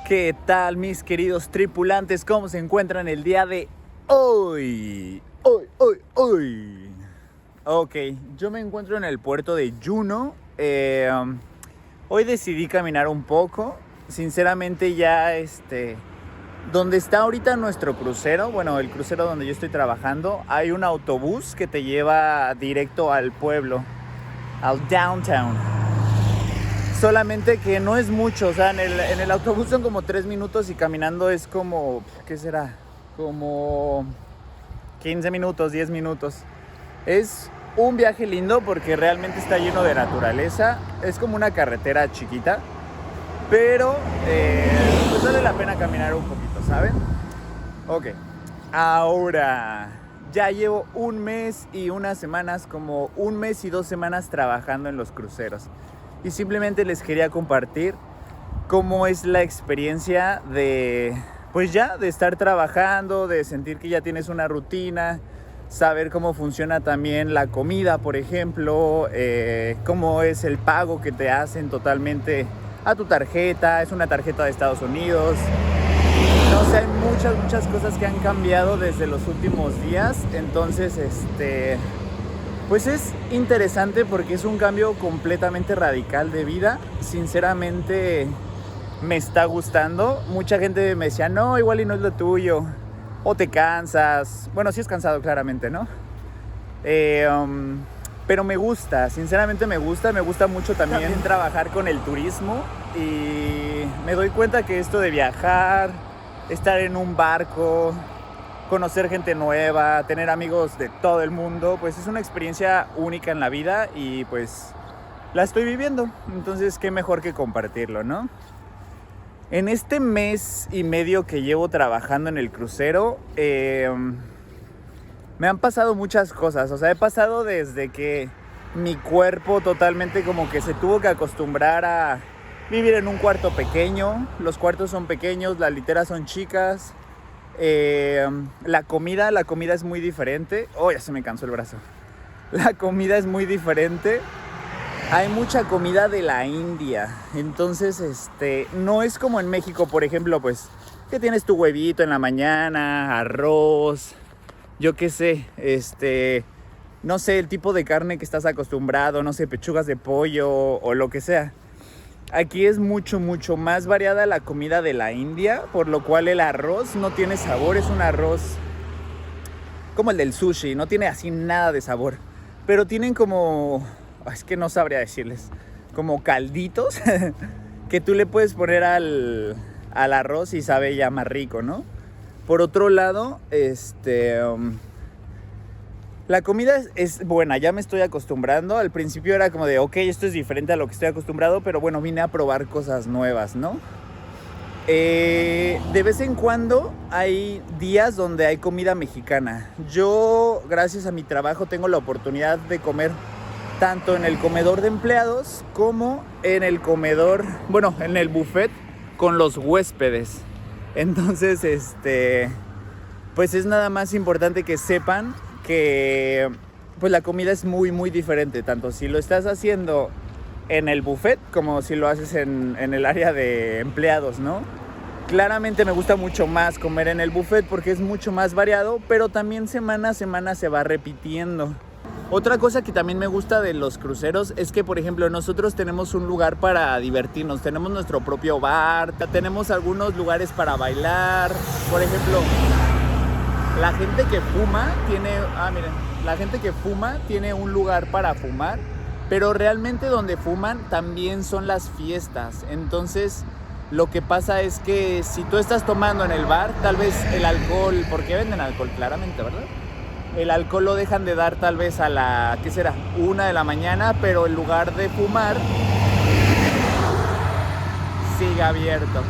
¿Qué tal, mis queridos tripulantes? ¿Cómo se encuentran el día de hoy? Hoy. Ok, yo me encuentro en el puerto de Juno. Hoy decidí caminar un poco. Sinceramente ya donde está ahorita nuestro crucero, bueno, el crucero donde yo estoy trabajando, hay un autobús que te lleva directo al pueblo, al downtown. Solamente que no es mucho, o sea, en el autobús son como 3 minutos y caminando es como, ¿qué será? Como 15 minutos, 10 minutos. Es un viaje lindo porque realmente está lleno de naturaleza. Es como una carretera chiquita, pero pues vale la pena caminar un poquito, ¿saben? Ok, ahora ya llevo un mes y unas semanas, como un mes y 2 semanas trabajando en los cruceros. Y simplemente les quería compartir cómo es la experiencia de estar trabajando, de sentir que ya tienes una rutina, saber cómo funciona también la comida, por ejemplo, cómo es el pago que te hacen totalmente a tu tarjeta, es una tarjeta de Estados Unidos. No sé, hay muchas cosas que han cambiado desde los últimos días, entonces pues es interesante porque es un cambio completamente radical de vida. Sinceramente me está gustando. Mucha gente me decía, no, igual y no es lo tuyo. O te cansas. Bueno, sí es cansado claramente, ¿no? Pero me gusta, sinceramente me gusta. Me gusta mucho también trabajar con el turismo. Y me doy cuenta que esto de viajar, estar en un barco, conocer gente nueva, tener amigos de todo el mundo, pues es una experiencia única en la vida y pues la estoy viviendo. Entonces, qué mejor que compartirlo, ¿no? En este mes y medio que llevo trabajando en el crucero, me han pasado muchas cosas. O sea, he pasado desde que mi cuerpo totalmente como que se tuvo que acostumbrar a vivir en un cuarto pequeño. Los cuartos son pequeños, las literas son chicas. La comida es muy diferente. Oh, ya se me cansó el brazo. La comida es muy diferente. Hay mucha comida de la India. Entonces, no es como en México, por ejemplo, pues, que tienes tu huevito en la mañana, arroz, yo qué sé, no sé, el tipo de carne que estás acostumbrado, no sé, pechugas de pollo o lo que sea. Aquí es mucho más variada la comida de la India, por lo cual el arroz no tiene sabor, es un arroz como el del sushi, no tiene así nada de sabor, pero tienen como, es que no sabría decirles, como calditos que tú le puedes poner al arroz y sabe ya más rico, ¿no? Por otro lado, la comida es buena, ya me estoy acostumbrando. Al principio era como de, ok, esto es diferente a lo que estoy acostumbrado, pero bueno, vine a probar cosas nuevas, ¿no? De vez en cuando hay días donde hay comida mexicana. Yo, gracias a mi trabajo, tengo la oportunidad de comer tanto en el comedor de empleados como en el comedor, bueno, en el buffet con los huéspedes. Entonces, pues es nada más importante que sepan que pues la comida es muy diferente, tanto si lo estás haciendo en el buffet como si lo haces en el área de empleados, ¿no? Claramente me gusta mucho más comer en el buffet porque es mucho más variado, pero también semana a semana se va repitiendo. Otra cosa que también me gusta de los cruceros es que, por ejemplo, nosotros tenemos un lugar para divertirnos, tenemos nuestro propio bar, tenemos algunos lugares para bailar, por ejemplo. La gente que fuma tiene un lugar para fumar, pero realmente donde fuman también son las fiestas. Entonces, lo que pasa es que si tú estás tomando en el bar, tal vez el alcohol, porque venden alcohol claramente, ¿verdad? El alcohol lo dejan de dar tal vez a la, ¿qué será? 1 de la mañana, pero el lugar de fumar sigue abierto.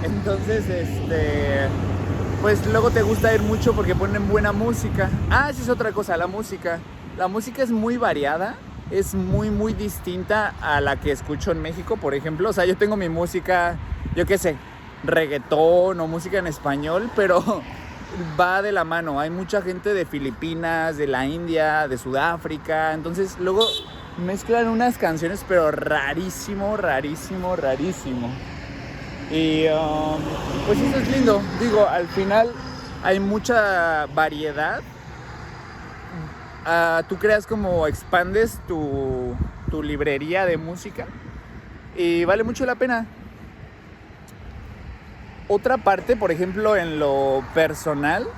Entonces, pues luego te gusta ir mucho porque ponen buena música. Ah, esa es otra cosa, la música. La música es muy variada, es muy distinta a la que escucho en México, por ejemplo. O sea, yo tengo mi música, yo qué sé, reggaetón o música en español, pero va de la mano. Hay mucha gente de Filipinas, de la India, de Sudáfrica. Entonces luego mezclan unas canciones, pero rarísimo. Y pues eso es lindo. Digo, al final hay mucha variedad. Tú creas como expandes tu librería de música y vale mucho la pena. Otra parte, por ejemplo, en lo personal,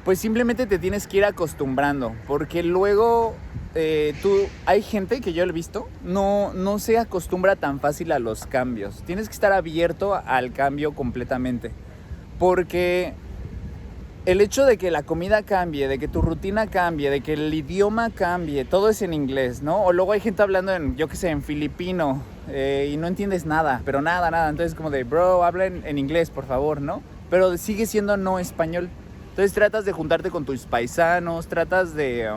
pues simplemente te tienes que ir acostumbrando, porque luego hay gente que yo he visto, no se acostumbra tan fácil a los cambios. Tienes que estar abierto al cambio completamente, porque el hecho de que la comida cambie, de que tu rutina cambie, de que el idioma cambie, todo es en inglés, ¿no? O luego hay gente hablando en filipino, y no entiendes nada, pero nada. Entonces como de, bro, habla en inglés, por favor, ¿no? Pero sigue siendo no español. Entonces tratas de juntarte con tus paisanos, tratas de,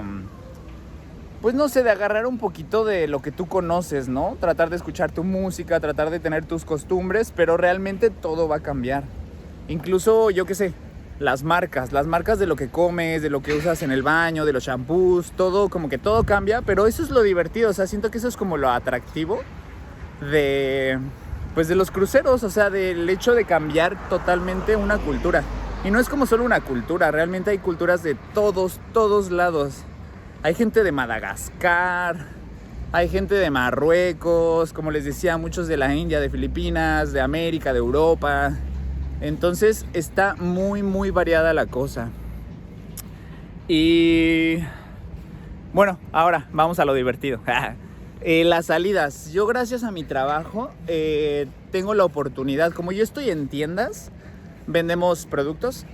pues no sé, de agarrar un poquito de lo que tú conoces, ¿no? Tratar de escuchar tu música, tratar de tener tus costumbres, pero realmente todo va a cambiar. Incluso, yo qué sé, las marcas de lo que comes, de lo que usas en el baño, de los shampoos, todo, como que todo cambia, pero eso es lo divertido, o sea, siento que eso es como lo atractivo de los cruceros, o sea, del hecho de cambiar totalmente una cultura. Y no es como solo una cultura, realmente hay culturas de todos lados. Hay gente de Madagascar, hay gente de Marruecos, como les decía, muchos de la India, de Filipinas, de América, de Europa. Entonces está muy variada la cosa. Y bueno, ahora vamos a lo divertido. Las salidas. Yo, gracias a mi trabajo, tengo la oportunidad, como yo estoy en tiendas, vendemos productos.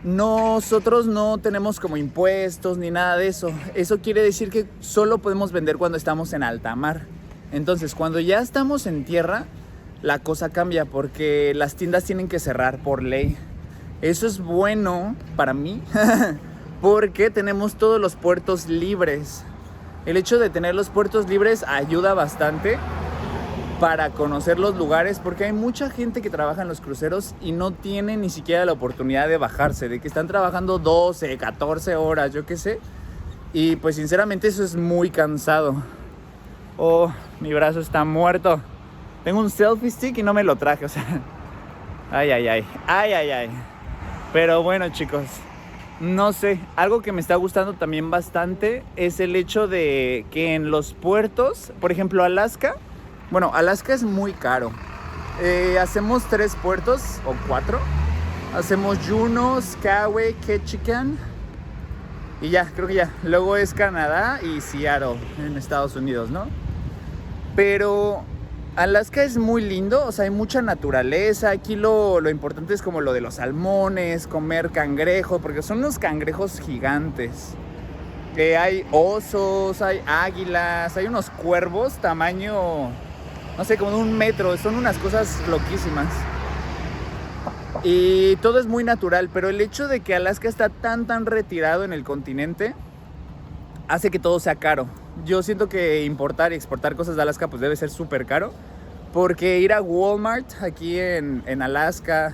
Nosotros no tenemos como impuestos ni nada de eso. Eso quiere decir que solo podemos vender cuando estamos en alta mar. Entonces, cuando ya estamos en tierra, la cosa cambia porque las tiendas tienen que cerrar por ley. Eso es bueno para mí porque tenemos todos los puertos libres. El hecho de tener los puertos libres ayuda bastante para conocer los lugares, porque hay mucha gente que trabaja en los cruceros y no tiene ni siquiera la oportunidad de bajarse, de que están trabajando 12, 14 horas, yo qué sé. Y pues sinceramente eso es muy cansado. Oh, mi brazo está muerto. Tengo un selfie stick y no me lo traje, o sea. Ay. Pero bueno, chicos, no sé, algo que me está gustando también bastante es el hecho de que en los puertos, por ejemplo, Alaska es muy caro. Hacemos 3 puertos o 4. Hacemos Juneau, Skagway, Ketchikan y ya, creo que ya. Luego es Canadá y Seattle en Estados Unidos, ¿no? Pero Alaska es muy lindo, o sea, hay mucha naturaleza. Aquí lo importante es como lo de los salmones, comer cangrejo, porque son unos cangrejos gigantes. Hay osos, hay águilas, hay unos cuervos tamaño, no sé, como de 1 metro. Son unas cosas loquísimas. Y todo es muy natural, pero el hecho de que Alaska está tan retirado en el continente hace que todo sea caro. Yo siento que importar y exportar cosas de Alaska pues debe ser súper caro, porque ir a Walmart aquí en Alaska,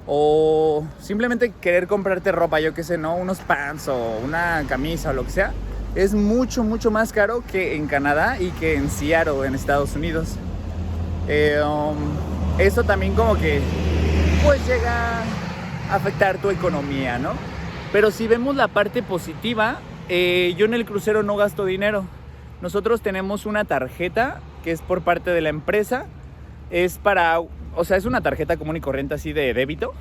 o simplemente querer comprarte ropa, yo qué sé, ¿no? Unos pants o una camisa o lo que sea, es mucho más caro que en Canadá y que en Seattle, en Estados Unidos. Eso también como que pues llega a afectar tu economía, ¿no? Pero si vemos la parte positiva, yo en el crucero no gasto dinero. Nosotros tenemos una tarjeta que es por parte de la empresa. Es para, o sea, es una tarjeta común y corriente así de débito,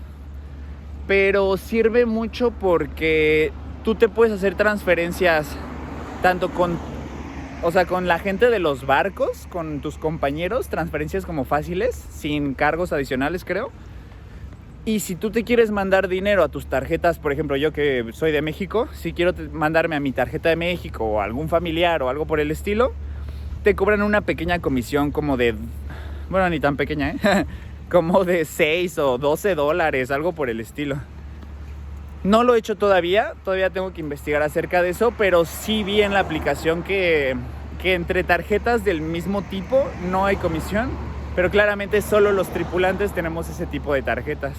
pero sirve mucho porque tú te puedes hacer transferencias tanto con la gente de los barcos, con tus compañeros, transferencias como fáciles, sin cargos adicionales, creo. Y si tú te quieres mandar dinero a tus tarjetas, por ejemplo, yo que soy de México, si quiero mandarme a mi tarjeta de México o a algún familiar o algo por el estilo, te cobran una pequeña comisión como de, bueno, ni tan pequeña, como de 6 o 12 dólares, algo por el estilo. No lo he hecho todavía tengo que investigar acerca de eso, pero sí vi en la aplicación que entre tarjetas del mismo tipo no hay comisión, pero claramente solo los tripulantes tenemos ese tipo de tarjetas.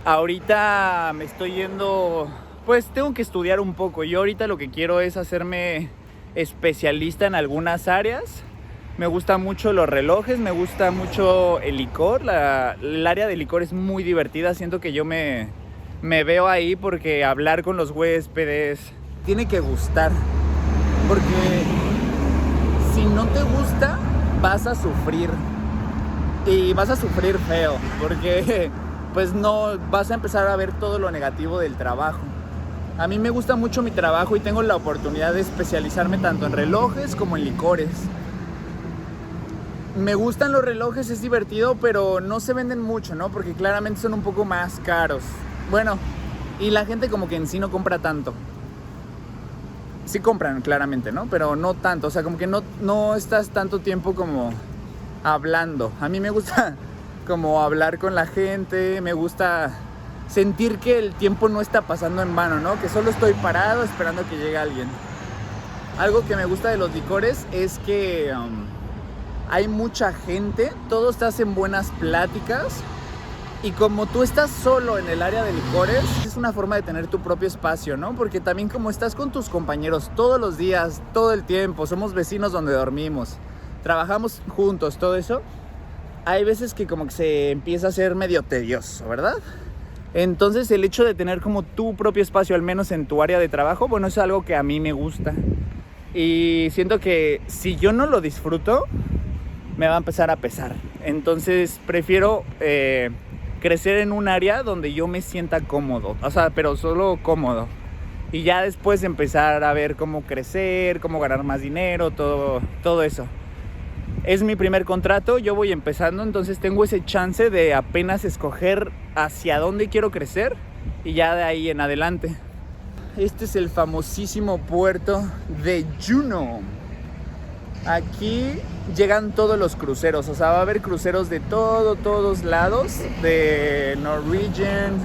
Ahorita me estoy yendo, pues tengo que estudiar un poco. Yo ahorita lo que quiero es hacerme especialista en algunas áreas. Me gusta mucho los relojes, me gusta mucho el licor. El área de licor es muy divertida. Siento que yo me veo ahí porque hablar con los huéspedes tiene que gustar. Porque si no te gusta, vas a sufrir. Y vas a sufrir feo. Porque pues no vas a empezar a ver todo lo negativo del trabajo. A mí me gusta mucho mi trabajo y tengo la oportunidad de especializarme tanto en relojes como en licores. Me gustan los relojes, es divertido, pero no se venden mucho, ¿no? Porque claramente son un poco más caros. Bueno, y la gente como que en sí no compra tanto. Sí compran, claramente, ¿no? Pero no tanto, o sea, como que no estás tanto tiempo como hablando. A mí me gusta como hablar con la gente, me gusta sentir que el tiempo no está pasando en vano, ¿no? Que solo estoy parado esperando que llegue alguien. Algo que me gusta de los licores es que hay mucha gente, todos te hacen buenas pláticas y como tú estás solo en el área de licores, es una forma de tener tu propio espacio, ¿no? Porque también como estás con tus compañeros todos los días, todo el tiempo, somos vecinos donde dormimos, trabajamos juntos, todo eso, hay veces que como que se empieza a ser medio tedioso, ¿verdad? Entonces el hecho de tener como tu propio espacio, al menos en tu área de trabajo, bueno, es algo que a mí me gusta. Y siento que si yo no lo disfruto, me va a empezar a pesar. Entonces prefiero crecer en un área donde yo me sienta cómodo. O sea, pero solo cómodo. Y ya después empezar a ver cómo crecer, cómo ganar más dinero, todo eso. Es mi primer contrato, yo voy empezando, entonces tengo ese chance de apenas escoger hacia dónde quiero crecer y ya de ahí en adelante. Este es el famosísimo puerto de Juneau. Aquí llegan todos los cruceros, o sea, va a haber cruceros de todos lados, de Norwegian,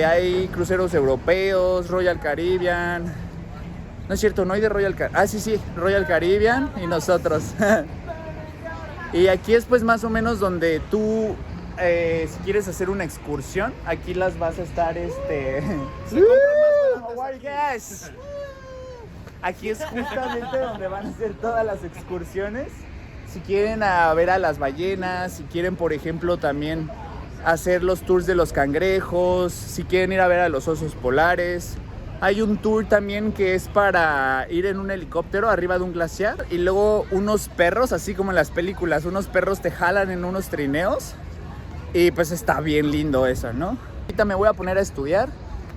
hay cruceros europeos, Royal Caribbean. No es cierto, no hay de Royal Caribbean. Ah, sí, Royal Caribbean y nosotros. Y aquí es pues más o menos donde tú, si quieres hacer una excursión, aquí las vas a estar, Aquí es justamente donde van a hacer todas las excursiones. Si quieren ver a las ballenas, si quieren, por ejemplo, también hacer los tours de los cangrejos, si quieren ir a ver a los osos polares. Hay un tour también que es para ir en un helicóptero arriba de un glaciar y luego unos perros, así como en las películas, unos perros te jalan en unos trineos y pues está bien lindo eso, ¿no? Ahorita me voy a poner a estudiar.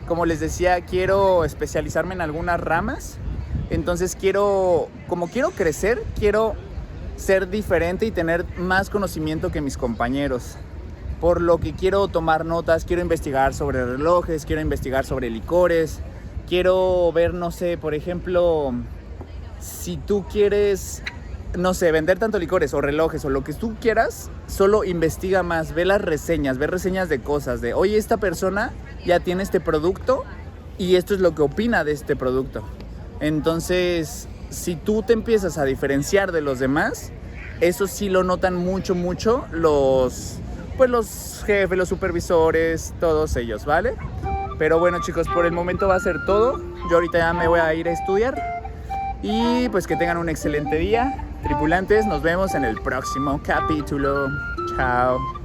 Como les decía, quiero especializarme en algunas ramas. Entonces como quiero crecer, quiero ser diferente y tener más conocimiento que mis compañeros. Por lo que quiero tomar notas, quiero investigar sobre relojes, quiero investigar sobre licores. Quiero ver, no sé, por ejemplo, si tú quieres, no sé, vender tanto licores o relojes o lo que tú quieras, solo investiga más, ve las reseñas, ve reseñas de cosas, de oye, esta persona ya tiene este producto y esto es lo que opina de este producto. Entonces, si tú te empiezas a diferenciar de los demás, eso sí lo notan mucho los jefes, los supervisores, todos ellos, ¿vale? Pero bueno, chicos, por el momento va a ser todo. Yo ahorita ya me voy a ir a estudiar. Y pues que tengan un excelente día. Tripulantes, nos vemos en el próximo capítulo. Chao.